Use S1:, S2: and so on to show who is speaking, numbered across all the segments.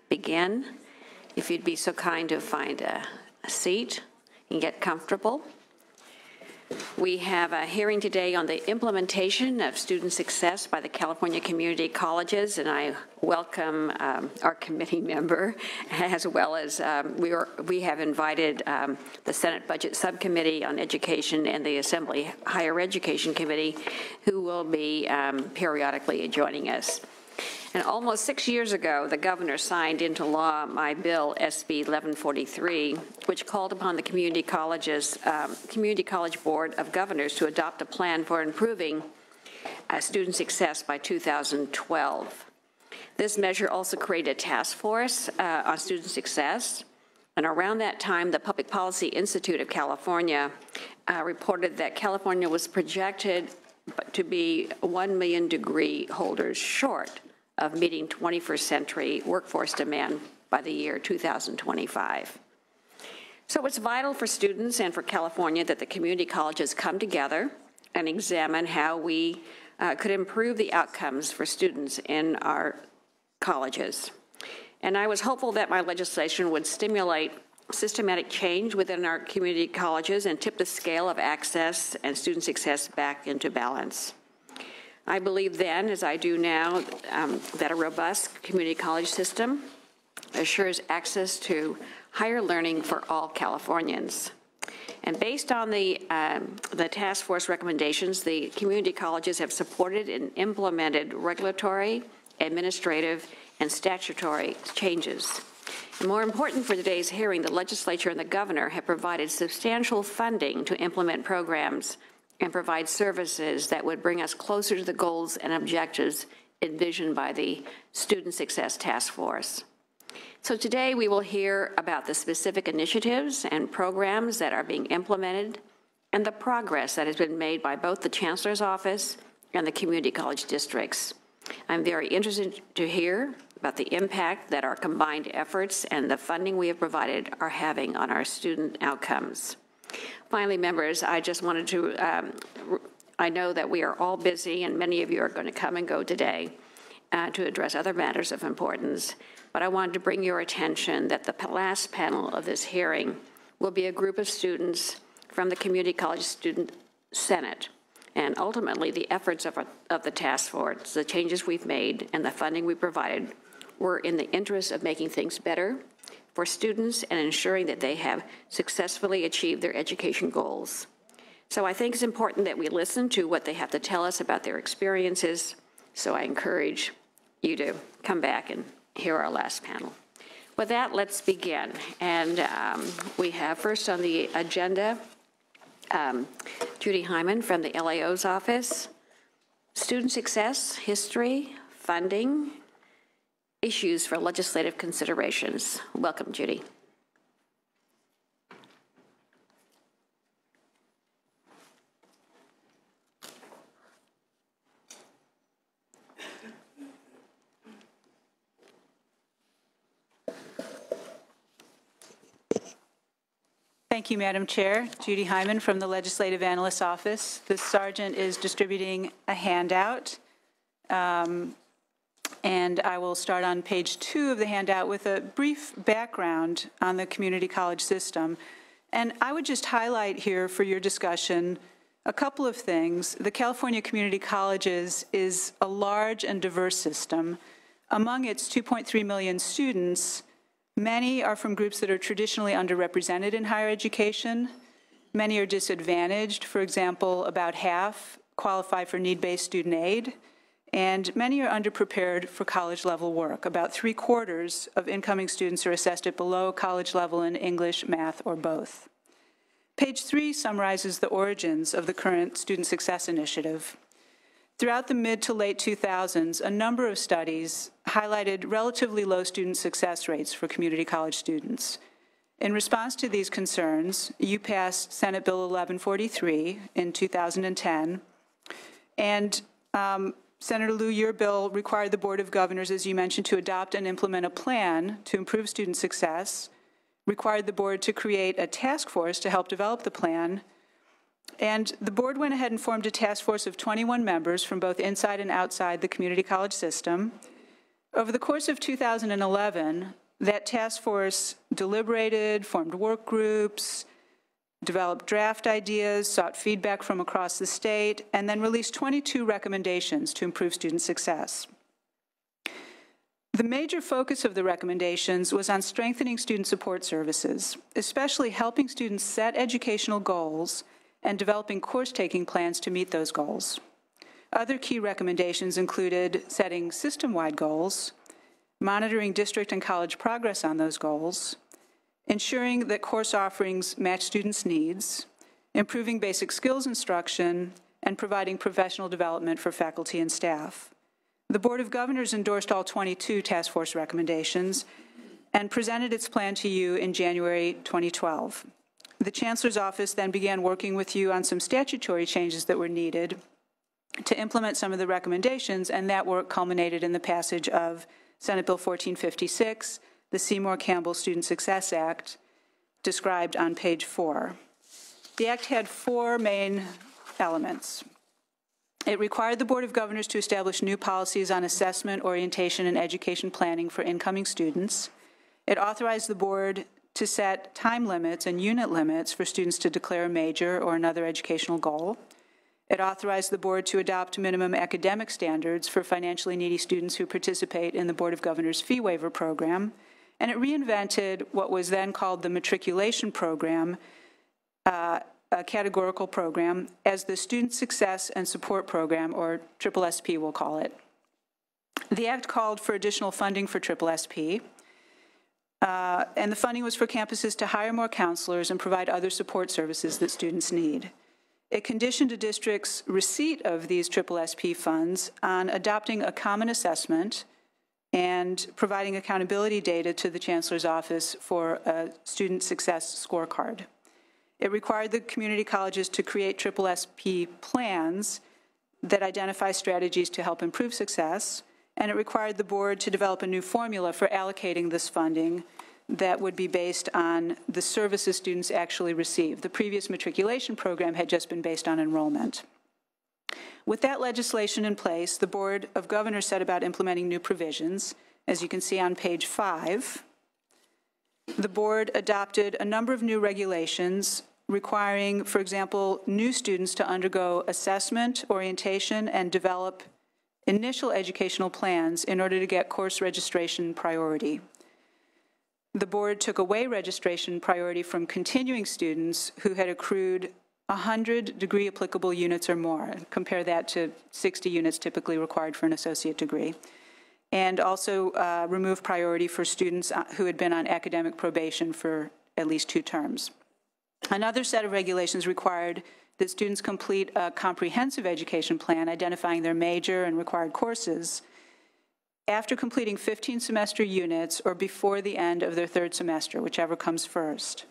S1: begin. If you'd be so kind to find a seat and get comfortable. We have a hearing today on the implementation of student success by the California Community Colleges, and I welcome our committee member, as well as we have invited the Senate Budget Subcommittee on Education and the Assembly Higher Education Committee, who will be periodically joining us. And almost 6 years ago, the governor signed into law my bill, SB 1143, which called upon the Community College Board of Governors to adopt a plan for improving student success by 2012. This measure also created a task force on student success. And around that time, the Public Policy Institute of California reported that California was projected to be 1 million degree holders short of meeting 21st century workforce demand by the year 2025. So it's vital for students and for California that the community colleges come together and examine how we could improve the outcomes for students in our colleges. And I was hopeful that my legislation would stimulate systematic change within our community colleges and tip the scale of access and student success back into balance. I believe then, as I do now, that a robust community college system assures access to higher learning for all Californians. And based on the task force recommendations, the community colleges have supported and implemented regulatory, administrative, and statutory changes. And more important for today's hearing, the legislature and the governor have provided substantial funding to implement programs and provide services that would bring us closer to the goals and objectives envisioned by the Student Success Task Force. So today we will hear about the specific initiatives and programs that are being implemented and the progress that has been made by both the Chancellor's Office and the community college districts. I'm very interested to hear about the impact that our combined efforts and the funding we have provided are having on our student outcomes. Finally, members, I just wanted to, I know that we are all busy and many of you are going to come and go today to address other matters of importance, but I wanted to bring your attention that the last panel of this hearing will be a group of students from the Community College Student Senate, and ultimately the efforts of the task force, the changes we've made and the funding we provided were in the interest of making things better for students and ensuring that they have successfully achieved their education goals. So I think it's important that we listen to what they have to tell us about their experiences. So I encourage you to come back and hear our last panel. With that, let's begin. And we have first on the agenda, Judy Hyman from the LAO's office, student success, history, funding, issues for legislative considerations. Welcome, Judy.
S2: Thank you, Madam Chair. Judy Hyman from the Legislative Analyst's Office. The Sergeant is distributing a handout. And I will start on page 2 of the handout with a brief background on the community college system. And I would just highlight here for your discussion a couple of things. The California Community Colleges is a large and diverse system. Among its 2.3 million students, many are from groups that are traditionally underrepresented in higher education. Many are disadvantaged. For example, about half qualify for need-based student aid. And many are underprepared for college-level work. About 3/4 of incoming students are assessed at below college level in English, math, or both. Page 3 summarizes the origins of the current Student Success Initiative. Throughout the mid to late 2000s, a number of studies highlighted relatively low student success rates for community college students. In response to these concerns, you passed Senate Bill 1143 in 2010, and Senator Liu, your bill required the Board of Governors, as you mentioned, to adopt and implement a plan to improve student success, required the board to create a task force to help develop the plan, and the board went ahead and formed a task force of 21 members from both inside and outside the community college system. Over the course of 2011, that task force deliberated, formed work groups, developed draft ideas, sought feedback from across the state, and then released 22 recommendations to improve student success. The major focus of the recommendations was on strengthening student support services, especially helping students set educational goals and developing course-taking plans to meet those goals. Other key recommendations included setting system-wide goals, monitoring district and college progress on those goals, ensuring that course offerings match students' needs, improving basic skills instruction, and providing professional development for faculty and staff. The Board of Governors endorsed all 22 task force recommendations and presented its plan to you in January 2012. The Chancellor's Office then began working with you on some statutory changes that were needed to implement some of the recommendations, and that work culminated in the passage of Senate Bill 1456, the Seymour Campbell Student Success Act, described on page 4. The act had 4 main elements. It required the Board of Governors to establish new policies on assessment, orientation, and education planning for incoming students. It authorized the board to set time limits and unit limits for students to declare a major or another educational goal. It authorized the board to adopt minimum academic standards for financially needy students who participate in the Board of Governors fee waiver program. And it reinvented what was then called the matriculation program, a categorical program, as the Student Success and Support Program, or SSSP we'll call it. The act called for additional funding for SSSP, and the funding was for campuses to hire more counselors and provide other support services that students need. It conditioned a district's receipt of these SSSP funds on adopting a common assessment and providing accountability data to the Chancellor's Office for a student success scorecard. It required the community colleges to create SSSP plans that identify strategies to help improve success, and it required the board to develop a new formula for allocating this funding that would be based on the services students actually receive. The previous matriculation program had just been based on enrollment. With that legislation in place, the Board of Governors set about implementing new provisions. As you can see on page 5, the board adopted a number of new regulations requiring, for example, new students to undergo assessment, orientation, and develop initial educational plans in order to get course registration priority. The board took away registration priority from continuing students who had accrued 100 degree applicable units or more. Compare that to 60 units typically required for an associate degree. And also remove priority for students who had been on academic probation for at least 2 terms. Another set of regulations required that students complete a comprehensive education plan identifying their major and required courses after completing 15 semester units or before the end of their 3rd semester, whichever comes first.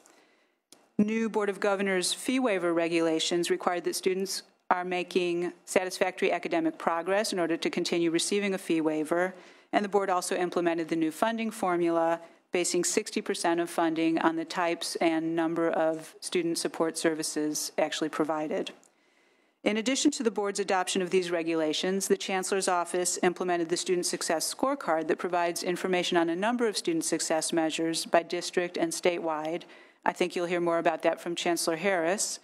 S2: New Board of Governors fee waiver regulations required that students are making satisfactory academic progress in order to continue receiving a fee waiver, and the board also implemented the new funding formula, basing 60% of funding on the types and number of student support services actually provided. In addition to the board's adoption of these regulations, the Chancellor's Office implemented the Student Success Scorecard that provides information on a number of student success measures by district and statewide. I think you'll hear more about that from Chancellor Harris.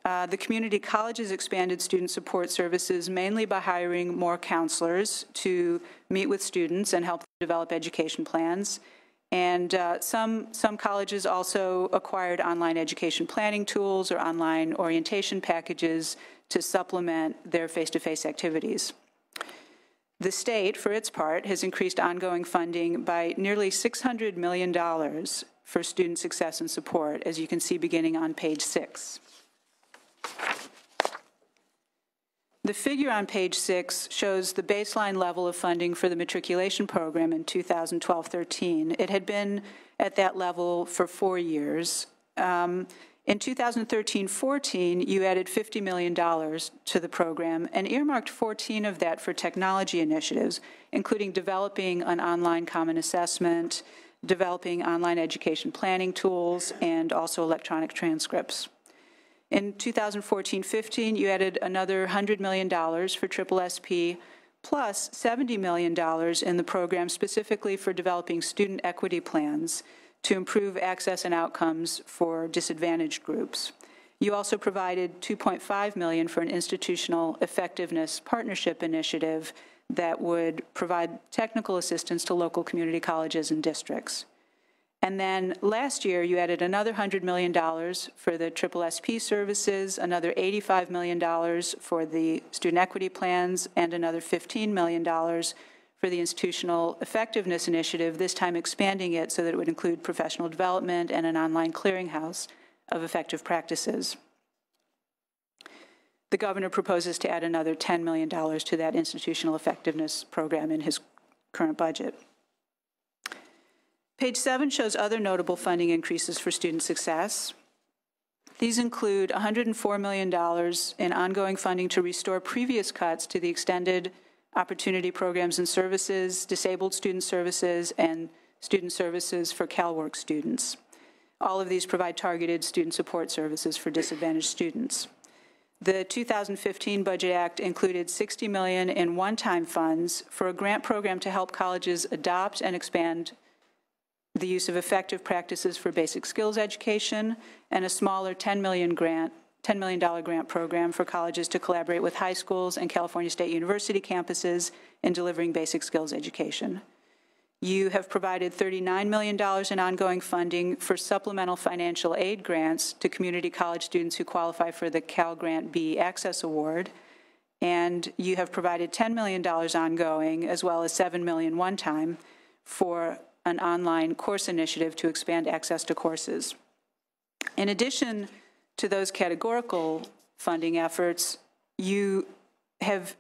S2: The community colleges expanded student support services mainly by hiring more counselors to meet with students and help them develop education plans. And some colleges also acquired online education planning tools or online orientation packages to supplement their face-to-face activities. The state, for its part, has increased ongoing funding by nearly $600 million for student success and support, as you can see beginning on page 6. The figure on page 6 shows the baseline level of funding for the matriculation program in 2012-13. It had been at that level for 4 years. In 2013-14, you added $50 million to the program and earmarked 14 of that for technology initiatives, including developing an online common assessment, developing online education planning tools, and also electronic transcripts. In 2014-15, you added another $100 million for SSSP, plus $70 million in the program specifically for developing student equity plans to improve access and outcomes for disadvantaged groups. You also provided $2.5 million for an institutional effectiveness partnership initiative that would provide technical assistance to local community colleges and districts. And then last year, you added another $100 million for the SSSP services, another $85 million for the student equity plans, and another $15 million for the institutional effectiveness initiative, this time expanding it so that it would include professional development and an online clearinghouse of effective practices. The governor proposes to add another $10 million to that institutional effectiveness program in his current budget. Page 7 shows other notable funding increases for student success. These include $104 million in ongoing funding to restore previous cuts to the extended opportunity programs and services, disabled student services, and student services for CalWORK students. All of these provide targeted student support services for disadvantaged students. The 2015 Budget Act included $60 million in one-time funds for a grant program to help colleges adopt and expand the use of effective practices for basic skills education, and a smaller $10 million grant program for colleges to collaborate with high schools and California State University campuses in delivering basic skills education. You have provided $39 million in ongoing funding for supplemental financial aid grants to community college students who qualify for the Cal Grant B Access Award, and you have provided $10 million ongoing, as well as $7 million one-time, for an online course initiative to expand access to courses. In addition to those categorical funding efforts, you have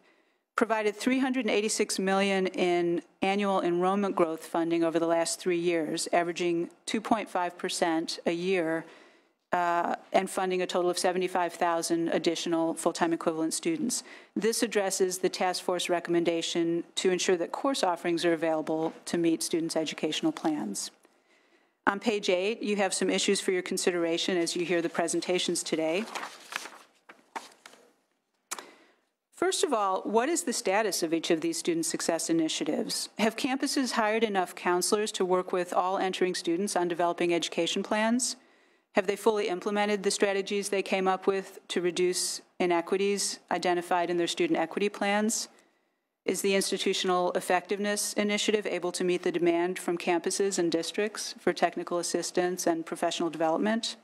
S2: provided $386 million in annual enrollment growth funding over the last 3 years, averaging 2.5% a year, and funding a total of 75,000 additional full-time equivalent students. This addresses the task force recommendation to ensure that course offerings are available to meet students' educational plans. On page 8, you have some issues for your consideration as you hear the presentations today. First of all, what is the status of each of these student success initiatives? Have campuses hired enough counselors to work with all entering students on developing education plans? Have they fully implemented the strategies they came up with to reduce inequities identified in their student equity plans? Is the institutional effectiveness initiative able to meet the demand from campuses and districts for technical assistance and professional development?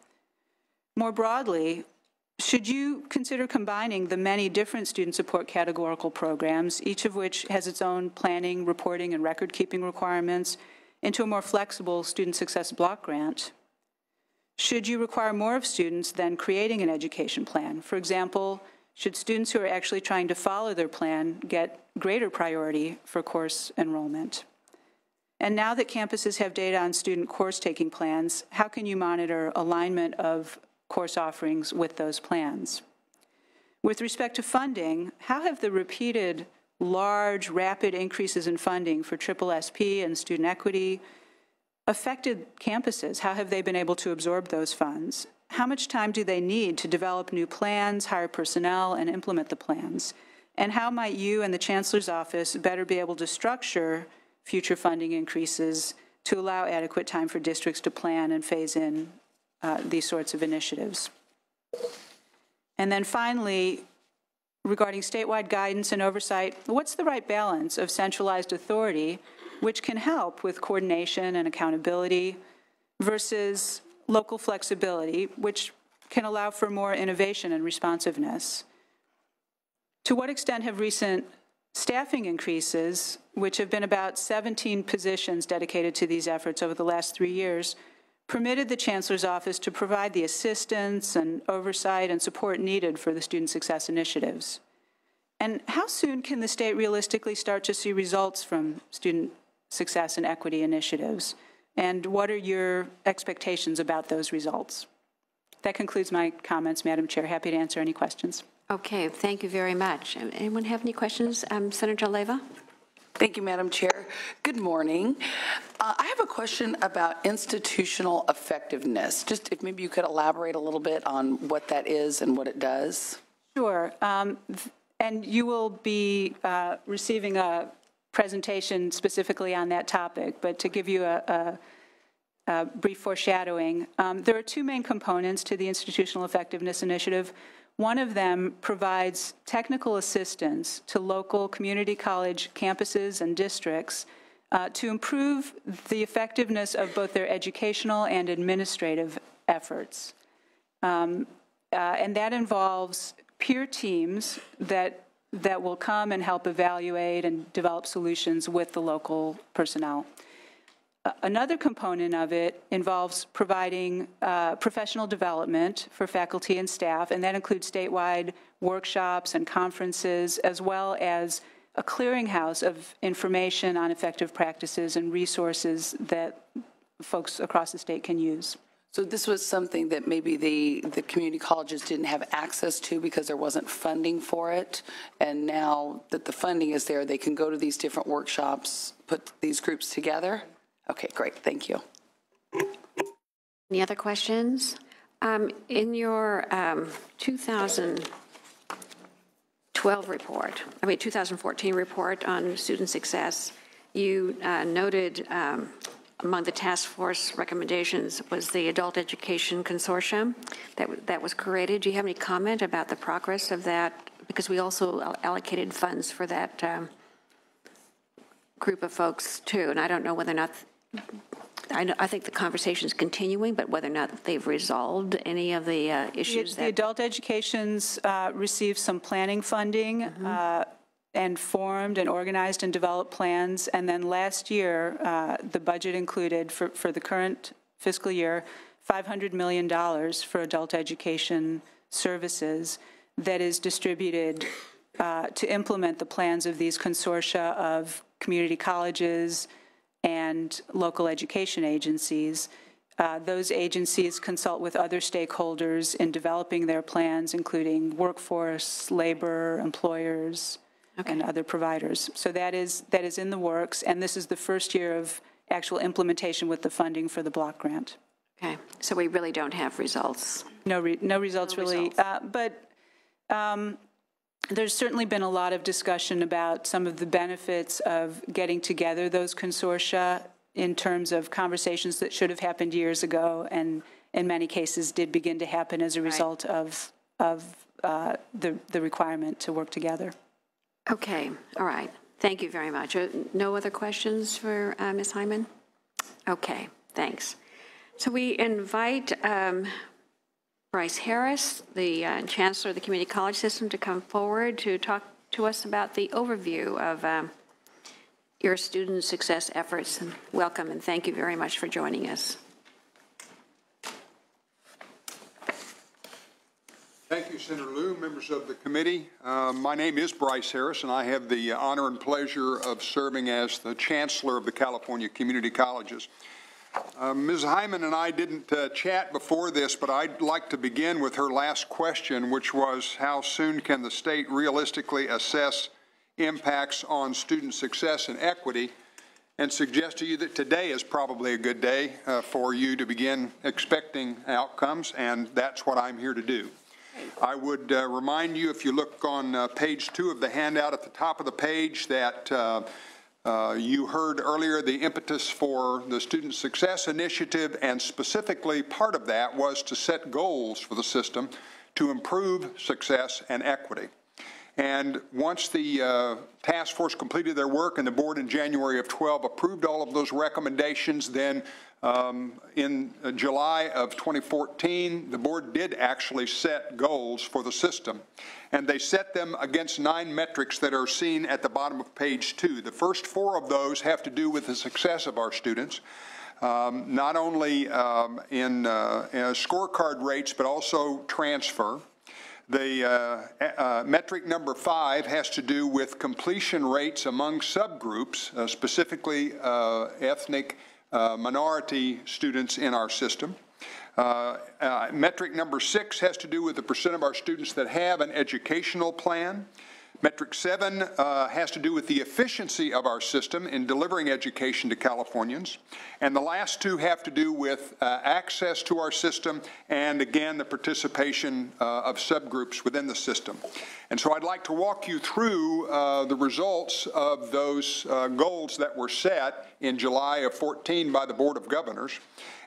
S2: More broadly, should you consider combining the many different student support categorical programs, each of which has its own planning, reporting, and record-keeping requirements, into a more flexible student success block grant? Should you require more of students than creating an education plan? For example, should students who are actually trying to follow their plan get greater priority for course enrollment? And now that campuses have data on student course-taking plans, how can you monitor alignment of course offerings with those plans? With respect to funding, how have the repeated large, rapid increases in funding for SSSP and student equity affected campuses? How have they been able to absorb those funds? How much time do they need to develop new plans, hire personnel, and implement the plans? And how might you and the Chancellor's Office better be able to structure future funding increases to allow adequate time for districts to plan and phase in these sorts of initiatives? And then finally, regarding statewide guidance and oversight, what's the right balance of centralized authority, which can help with coordination and accountability, versus local flexibility, which can allow for more innovation and responsiveness? To what extent have recent staffing increases, which have been about 17 positions dedicated to these efforts over the last 3 years, permitted the Chancellor's Office to provide the assistance and oversight and support needed for the student success initiatives? And how soon can the state realistically start to see results from student success and equity initiatives? And what are your expectations about those results? That concludes my comments, Madam Chair. Happy to answer any questions.
S1: Okay, thank you very much. Anyone have any questions? Senator Leyva?
S3: Thank you, Madam Chair. Good morning. I have a question about institutional effectiveness. Just if maybe you could elaborate a little bit on what that is and what it does.
S2: Sure. And you will be receiving a presentation specifically on that topic, but to give you a brief foreshadowing, there are two main components to the Institutional Effectiveness Initiative. One of them provides technical assistance to local community college campuses and districts to improve the effectiveness of both their educational and administrative efforts. And that involves peer teams that will come and help evaluate and develop solutions with the local personnel. Another component of it involves providing professional development for faculty and staff, and that includes statewide workshops and conferences, as well as a clearinghouse of information on effective practices and resources that folks across the state can use.
S3: So this was something that maybe the community colleges didn't have access to because there wasn't funding for it, and now that the funding is there, they can go to these different workshops, put these groups together? Okay, great, thank you.
S1: Any other questions? In your 2014 report on student success, you noted among the task force recommendations was the Adult Education Consortium that was created. Do you have any comment about the progress of that? Because we also allocated funds for that group of folks too, and I don't know whether or not, I think the conversation is continuing, but whether or not they've resolved any of the issues.
S2: The adult educations received some planning funding and formed and organized and developed plans. And then last year, the budget included for the current fiscal year, $500 million for adult education services that is distributed to implement the plans of these consortia of community colleges and local education agencies. Those agencies consult with other stakeholders in developing their plans, including workforce, labor, employers, and other providers. So that is in the works, and this is the first year of actual implementation with the funding for the block grant.
S1: Okay, so we really don't have results.
S2: No results really, but there's certainly been a lot of discussion about some of the benefits of getting together those consortia in terms of conversations that should have happened years ago, and in many cases did begin to happen as a result of the requirement to work together.
S1: Okay, all right. Thank you very much. No other questions for Ms. Hyman? Okay, thanks. So we invite Bryce Harris, the Chancellor of the Community College System, to come forward to talk to us about the overview of your student success efforts. And welcome, and thank you very much for joining us.
S4: Thank you, Senator Liu, members of the committee. My name is Bryce Harris, and I have the honor and pleasure of serving as the Chancellor of the California Community Colleges. Ms. Hyman and I didn't chat before this, but I'd like to begin with her last question, which was how soon can the state realistically assess impacts on student success and equity, and suggest to you that today is probably a good day for you to begin expecting outcomes, and that's what I'm here to do. I would remind you, if you look on page 2 of the handout at the top of the page, that you heard earlier the impetus for the Student Success Initiative, and specifically part of that was to set goals for the system to improve success and equity. And once the task force completed their work and the board in January of 12 approved all of those recommendations, then in July of 2014, the board did actually set goals for the system. And they set them against 9 metrics that are seen at the bottom of page 2. The first 4 of those have to do with the success of our students, not only in scorecard rates, but also transfer. The metric number 5 has to do with completion rates among subgroups, specifically ethnic minority students in our system. Metric number 6 has to do with the % of our students that have an educational plan. Metric 7 has to do with the efficiency of our system in delivering education to Californians. And the last two have to do with access to our system and, again, the participation of subgroups within the system. And so I'd like to walk you through the results of those goals that were set in July of 14 by the Board of Governors.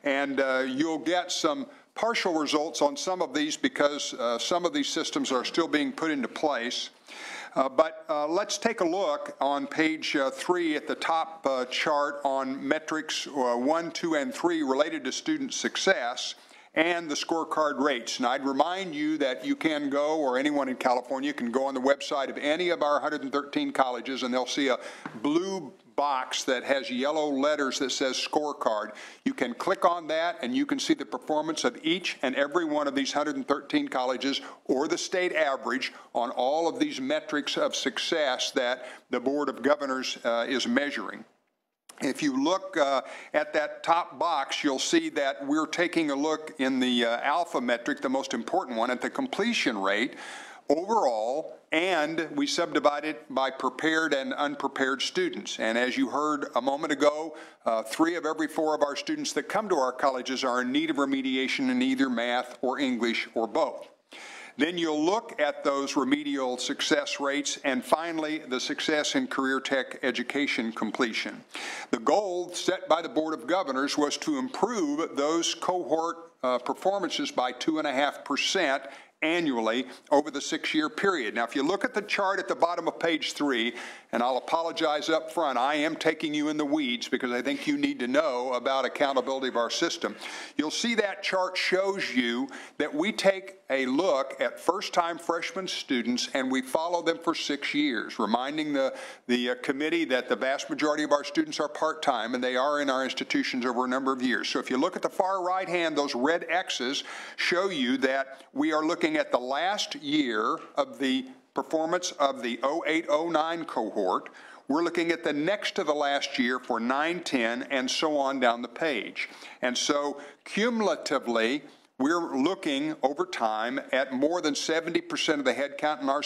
S4: And you'll get some partial results on some of these because some of these systems are still being put into place. But let's take a look on page 3 at the top chart on metrics 1, 2, and 3 related to student success and the scorecard rates. And I'd remind you that you can go, or anyone in California can go on the website of any of our 113 colleges, and they'll see a blue box that has yellow letters that says scorecard. You can click on that and you can see the performance of each and every one of these 113 colleges or the state average on all of these metrics of success that the Board of Governors is measuring. If you look at that top box, you'll see that we're taking a look in the alpha metric, the most important one, at the completion rate overall, and we subdivide it by prepared and unprepared students. And as you heard a moment ago, 3 of every 4 of our students that come to our colleges are in need of remediation in either math or English or both. Then you'll look at those remedial success rates and finally the success in career tech education completion. The goal set by the Board of Governors was to improve those cohort performances by 2.5% annually over the 6-year period. Now, if you look at the chart at the bottom of page 3, and I'll apologize up front, I am taking you in the weeds because I think you need to know about accountability of our system. You'll see that chart shows you that we take a look at first-time freshman students and we follow them for 6 years, reminding the committee that the vast majority of our students are part-time and they are in our institutions over a number of years. So if you look at the far right hand, those red X's show you that we are looking at the last year of the performance of the 0809 cohort. We're looking at the next to the last year for 910 and so on down the page. And so cumulatively, we're looking over time at more than 70% of the headcount in our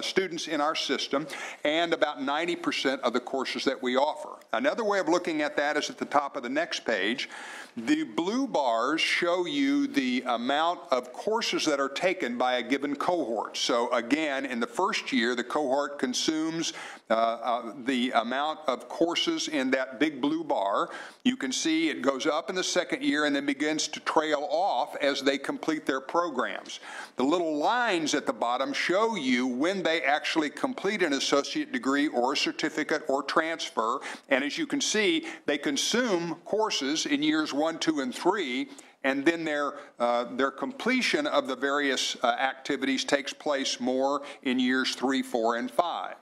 S4: students in our system and about 90% of the courses that we offer. Another way of looking at that is at the top of the next page. The blue bars show you the amount of courses that are taken by a given cohort. So again, in the first year, the cohort consumes the amount of courses in that big blue bar. You can see it goes up in the second year and then begins to trail off as they complete their programs. The little lines at the bottom show you when they actually complete an associate degree or a certificate or transfer. And as you can see, they consume courses in years 1, 2, and 3, and then their completion of the various activities takes place more in years 3, 4, and 5.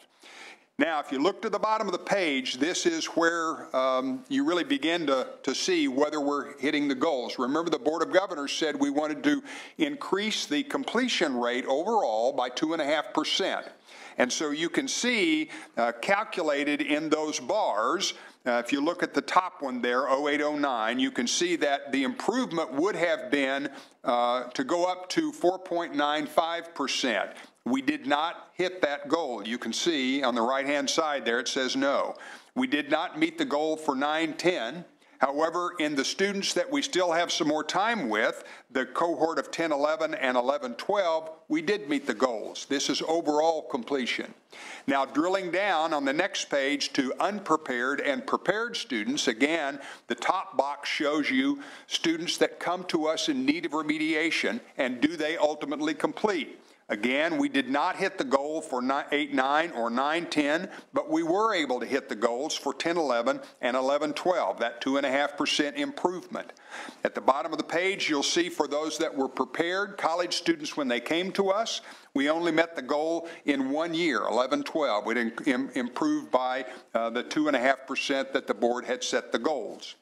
S4: Now, if you look to the bottom of the page, this is where you really begin to see whether we're hitting the goals. Remember, the Board of Governors said we wanted to increase the completion rate overall by 2.5%. And so you can see calculated in those bars, if you look at the top one there, 0809, you can see that the improvement would have been to go up to 4.95%. We did not hit that goal. You can see on the right-hand side there it says no. We did not meet the goal for 910. However, in the students that we still have some more time with, the cohort of 1011 and 1112, we did meet the goals. This is overall completion. Now, drilling down on the next page to unprepared and prepared students, again, the top box shows you students that come to us in need of remediation, and do they ultimately complete? Again, we did not hit the goal for 8-9 or 9-10, but we were able to hit the goals for 10-11 and 11-12, that 2.5% improvement. At the bottom of the page, you'll see for those that were prepared, college students, when they came to us, we only met the goal in 1 year, 11-12. We didn't improve by the 2.5% that the board had set the goals.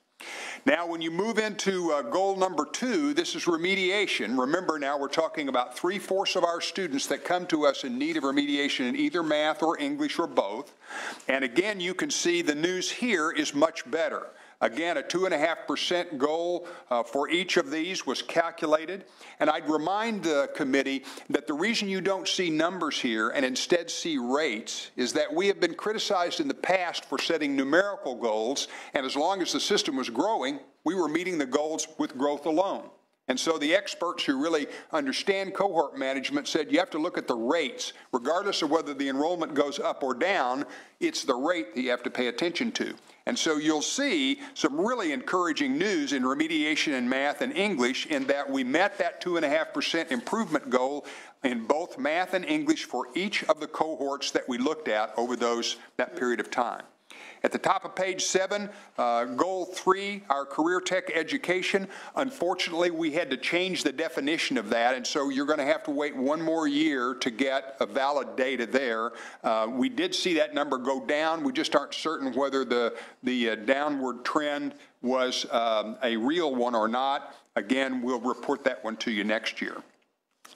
S4: Now, when you move into goal number 2, this is remediation. Remember, now we're talking about 3/4 of our students that come to us in need of remediation in either math or English or both. And again, you can see the news here is much better. Again, a 2.5% goal for each of these was calculated. And I'd remind the committee that the reason you don't see numbers here and instead see rates is that we have been criticized in the past for setting numerical goals, and as long as the system was growing, we were meeting the goals with growth alone. And so the experts who really understand cohort management said you have to look at the rates. Regardless of whether the enrollment goes up or down, it's the rate that you have to pay attention to. And so you'll see some really encouraging news in remediation in math and English in that we met that 2.5% improvement goal in both math and English for each of the cohorts that we looked at over that period of time. At the top of page 7, goal 3, our career tech education. Unfortunately, we had to change the definition of that, and so you're going to have to wait one more year to get a valid data there. We did see that number go down. We just aren't certain whether the downward trend was a real one or not. Again, we'll report that one to you next year.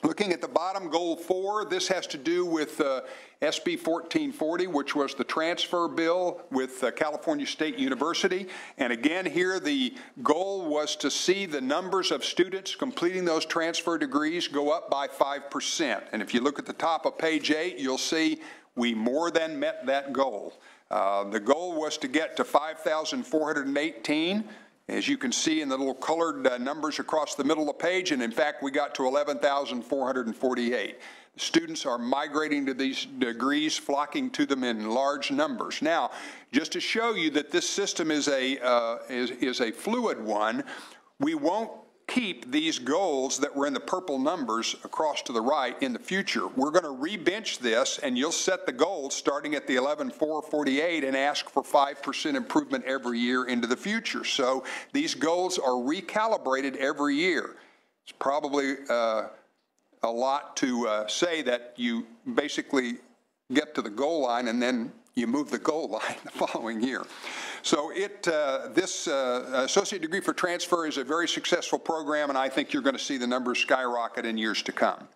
S4: Looking at the bottom, goal 4, this has to do with SB 1440, which was the transfer bill with California State University. And again, here the goal was to see the numbers of students completing those transfer degrees go up by 5%. And if you look at the top of page 8, you'll see we more than met that goal. The goal was to get to 5,418. As you can see in the little colored numbers across the middle of the page, and in fact, we got to 11,448. Students are migrating to these degrees, flocking to them in large numbers. Now, just to show you that this system is a fluid one, we won't keep these goals that were in the purple numbers across to the right in the future. We're going to rebench this, and you'll set the goals starting at the 11,448 and ask for 5% improvement every year into the future. So these goals are recalibrated every year. It's probably a lot to say that you basically get to the goal line and then you move the goal line the following year. So this associate degree for transfer is a very successful program, and I think you're going to see the numbers skyrocket in years to come.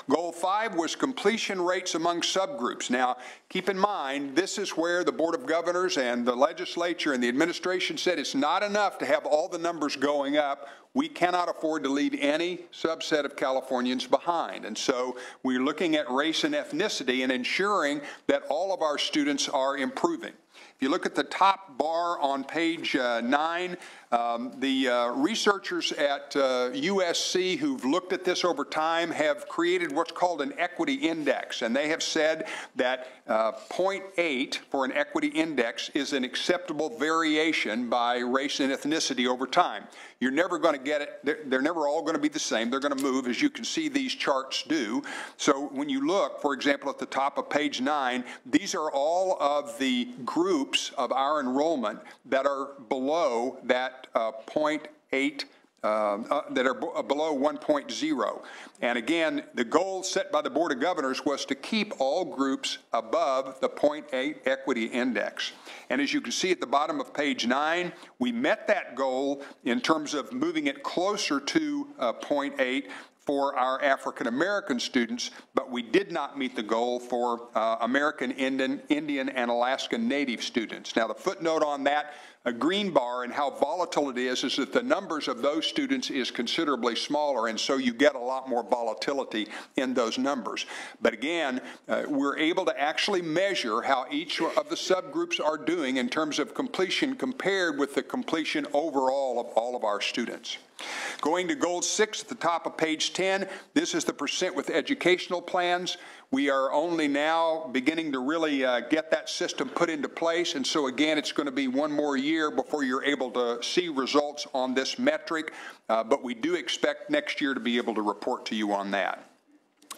S4: Goal 5 was completion rates among subgroups. Now, keep in mind, this is where the Board of Governors and the legislature and the administration said it's not enough to have all the numbers going up. We cannot afford to leave any subset of Californians behind. And so we're looking at race and ethnicity and ensuring that all of our students are improving. If you look at the top bar on page 9, the researchers at USC who've looked at this over time have created what's called an equity index, and they have said that 0.8 for an equity index is an acceptable variation by race and ethnicity over time. You're never going to get it. They're never all going to be the same. They're going to move, as you can see these charts do. So when you look, for example, at the top of page 9, these are all of the groups of our enrollment that are below that 0.8, that are below 1.0. And again, the goal set by the Board of Governors was to keep all groups above the 0.8 equity index. And as you can see at the bottom of page 9, we met that goal in terms of moving it closer to 0.8 for our African American students, but we did not meet the goal for American Indian and Alaskan Native students. Now, the footnote on that green bar and how volatile it is that the numbers of those students is considerably smaller, and so you get a lot more volatility in those numbers. But again, we're able to actually measure how each of the subgroups are doing in terms of completion compared with the completion overall of all of our students. Going to goal 6 at the top of page 10, this is the percent with educational plans. We are only now beginning to really get that system put into place, and so again, it's going to be one more year before you're able to see results on this metric, but we do expect next year to be able to report to you on that.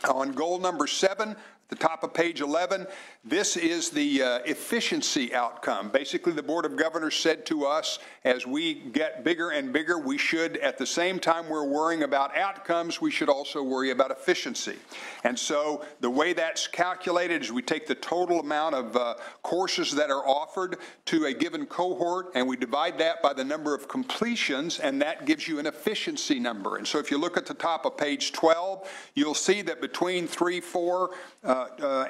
S4: On goal number 7, the top of page 11, this is the efficiency outcome. Basically, the Board of Governors said to us, as we get bigger and bigger, we should, at the same time we're worrying about outcomes, we should also worry about efficiency. And so the way that's calculated is we take the total amount of courses that are offered to a given cohort, and we divide that by the number of completions, and that gives you an efficiency number. And so if you look at the top of page 12, you'll see that between 3, 4,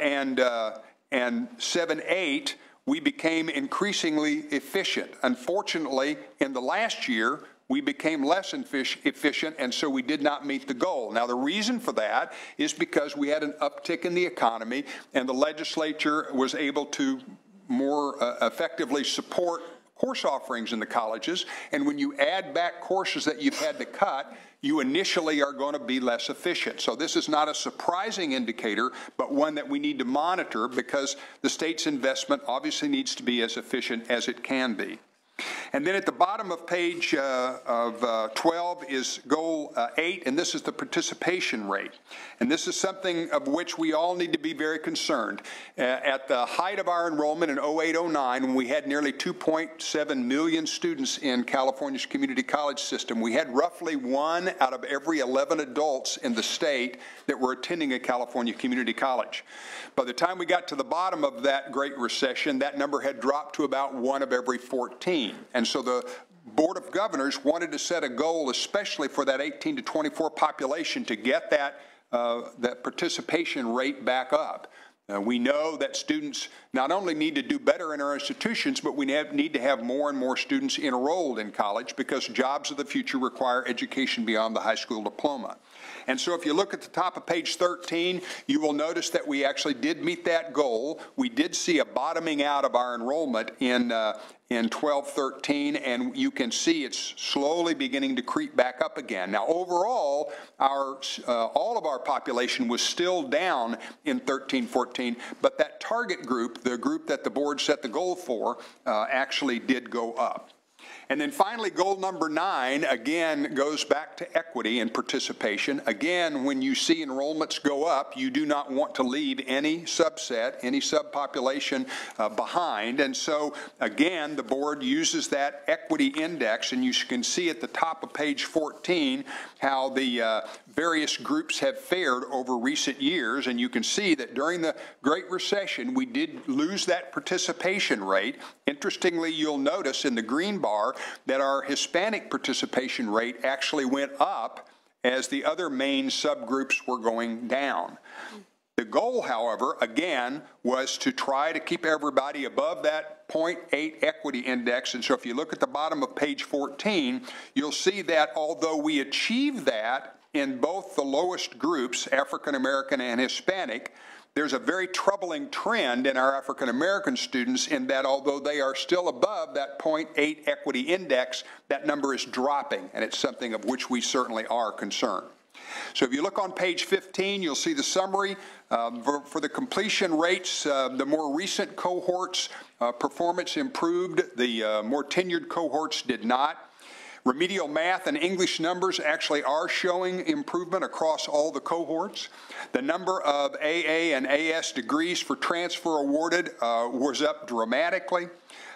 S4: and 7, 8, we became increasingly efficient. Unfortunately, in the last year, we became less efficient, and so we did not meet the goal. Now, the reason for that is because we had an uptick in the economy, and the legislature was able to more effectively support course offerings in the colleges. And when you add back courses that you've had to cut, you initially are going to be less efficient. So this is not a surprising indicator, but one that we need to monitor, because the state's investment obviously needs to be as efficient as it can be. And then at the bottom of page 12 is goal 8, and this is the participation rate. And this is something of which we all need to be very concerned. At the height of our enrollment in 08-09, when we had nearly 2.7 million students in California's community college system, we had roughly 1 out of every 11 adults in the state that were attending a California community college. By the time we got to the bottom of that Great Recession, that number had dropped to about 1 of every 14. And so the Board of Governors wanted to set a goal, especially for that 18 to 24 population, to get that participation rate back up. We know that students not only need to do better in our institutions, but we need to have more and more students enrolled in college, because jobs of the future require education beyond the high school diploma. And so if you look at the top of page 13, you will notice that we actually did meet that goal. We did see a bottoming out of our enrollment in 12-13, and you can see it's slowly beginning to creep back up again. Now, overall, all of our population was still down in 13-14, but that target group, the group that the board set the goal for, actually did go up. And then finally, goal number 9, again, goes back to equity and participation. Again, when you see enrollments go up, you do not want to leave any subset, any subpopulation behind. And so, again, the board uses that equity index, and you can see at the top of page 14 how the various groups have fared over recent years. And you can see that during the Great Recession, we did lose that participation rate. Interestingly, you'll notice in the green bar that our Hispanic participation rate actually went up as the other main subgroups were going down. The goal, however, again, was to try to keep everybody above that 0.8 equity index. And so if you look at the bottom of page 14, you'll see that although we achieved that in both the lowest groups, African American and Hispanic, there's a very troubling trend in our African American students, in that although they are still above that 0.8 equity index, that number is dropping, and it's something of which we certainly are concerned. So if you look on page 15, you'll see the summary. For the completion rates, the more recent cohorts, performance improved. The more tenured cohorts did not. Remedial math and English numbers actually are showing improvement across all the cohorts. The number of AA and AS degrees for transfer awarded was up dramatically.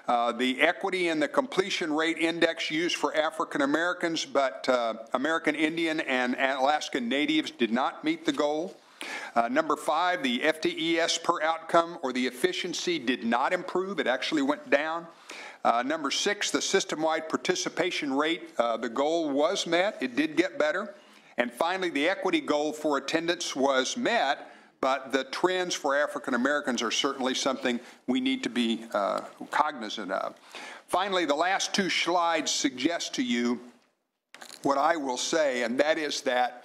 S4: The equity and the completion rate index used for African Americans, but American Indian and Alaskan Natives did not meet the goal. Number 5, the FTES per outcome, or the efficiency, did not improve. It actually went down. Number 6, the system-wide participation rate, the goal was met. It did get better. And finally, the equity goal for attendance was met, but the trends for African Americans are certainly something we need to be cognizant of. Finally, the last 2 slides suggest to you what I will say, and that is that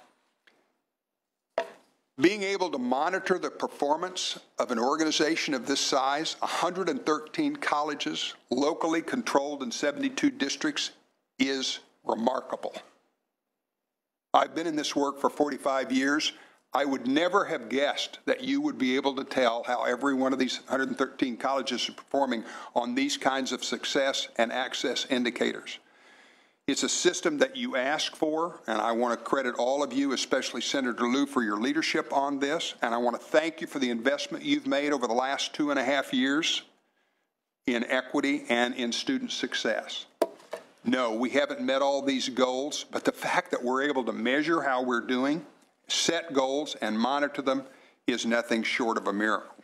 S4: being able to monitor the performance of an organization of this size, 113 colleges, locally controlled in 72 districts, is remarkable. I've been in this work for 45 years. I would never have guessed that you would be able to tell how every one of these 113 colleges is performing on these kinds of success and access indicators. It's a system that you ask for, and I want to credit all of you, especially Senator Lieu, for your leadership on this, and I want to thank you for the investment you've made over the last 2.5 years in equity and in student success. No, we haven't met all these goals, but the fact that we're able to measure how we're doing, set goals, and monitor them is nothing short of a miracle.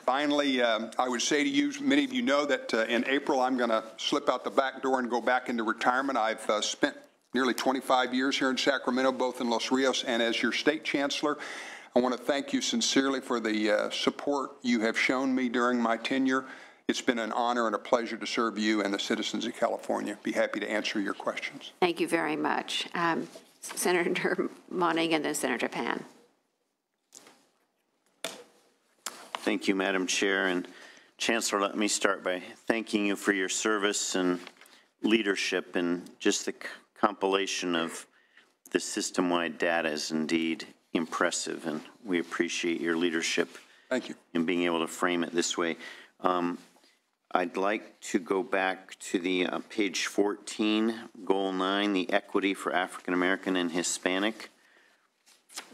S4: Finally, I would say to you, many of you know that in April I'm going to slip out the back door and go back into retirement. I've spent nearly 25 years here in Sacramento, both in Los Rios and as your state chancellor. I want to thank you sincerely for the support you have shown me during my tenure. It's been an honor and a pleasure to serve you and the citizens of California. Be happy to answer your questions.
S1: Thank you very much. Senator Monning and then Senator Pan.
S5: Thank you, Madam Chair. And Chancellor, let me start by thanking you for your service and leadership, and just the compilation of the system-wide data is indeed impressive, and we appreciate your leadership.
S4: Thank you.
S5: In being able to frame it this way. I'd like to go back to the page 14, goal 9, the equity for African American and Hispanic.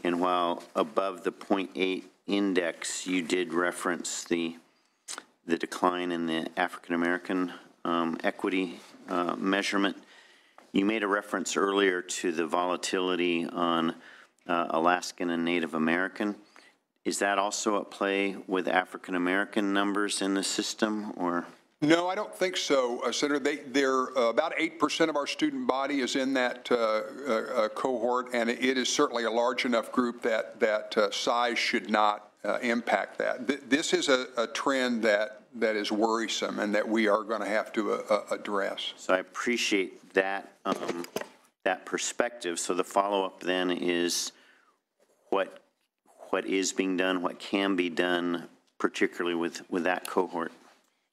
S5: And while above the 0.8 index, you did reference the decline in the African American equity measurement. You made a reference earlier to the volatility on Alaskan and Native American. Is that also at play with African American numbers in the system, or?
S4: No, I don't think so, Senator. They're about 8% of our student body is in that cohort, and it is certainly a large enough group that size should not impact that. This is a trend that is worrisome and that we are going to have to address.
S5: So I appreciate that that perspective. So the follow-up then is what is being done, what can be done, particularly with that cohort?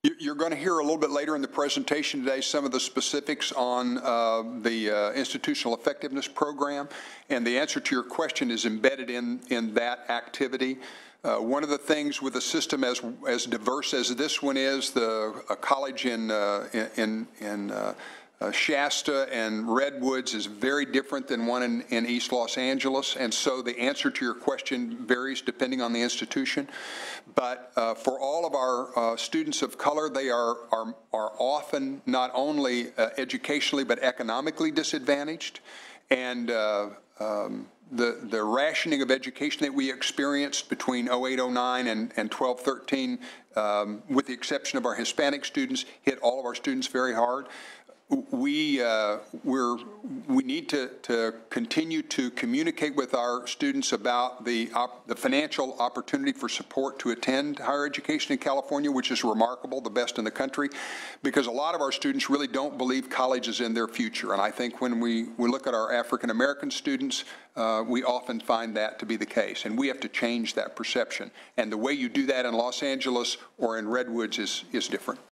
S4: You're going to hear a little bit later in the presentation today some of the specifics on the institutional effectiveness program, and the answer to your question is embedded in that activity. One of the things with a system as diverse as this one is, a college in Shasta and Redwoods is very different than one in East Los Angeles, and so the answer to your question varies depending on the institution. But for all of our students of color, they are often not only educationally but economically disadvantaged, and the rationing of education that we experienced between 08-09 and 12-13, with the exception of our Hispanic students, hit all of our students very hard. We need to continue to communicate with our students about the financial opportunity for support to attend higher education in California, which is remarkable, the best in the country, because a lot of our students really don't believe college is in their future. And I think when we look at our African American students, we often find that to be the case, and we have to change that perception. And the way you do that in Los Angeles or in Redwoods is different.